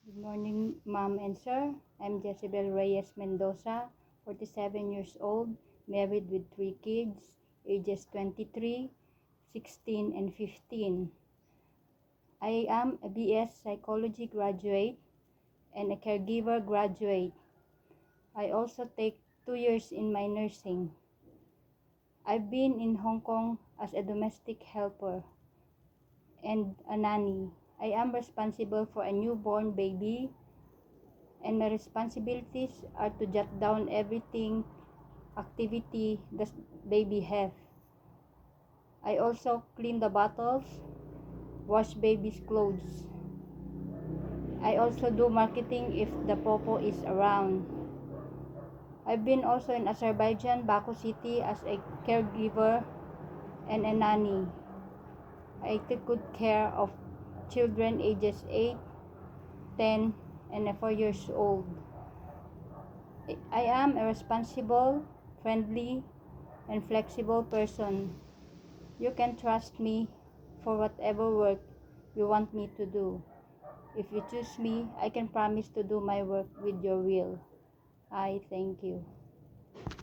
Good morning, Ma'am and Sir. I'm Jezebel Reyes Mendoza, 47 years old, married with 3 kids, ages 23, 16, and 15. I am a BS Psychology graduate and a caregiver graduate. I also take 2 years in my nursing. I've been in Hong Kong as a domestic helper and a nanny. I am responsible for a newborn baby, and my responsibilities are to jot down everything activity the baby have. I also clean the bottles, wash baby's clothes. I also do marketing if the popo is around. I've been also in Azerbaijan, Baku City as a caregiver and a nanny. I take good care of children ages 8, 10, and 4 years old. I am a responsible, friendly, and flexible person. You can trust me for whatever work you want me to do. If you choose me, I can promise to do my work with your will. I thank you.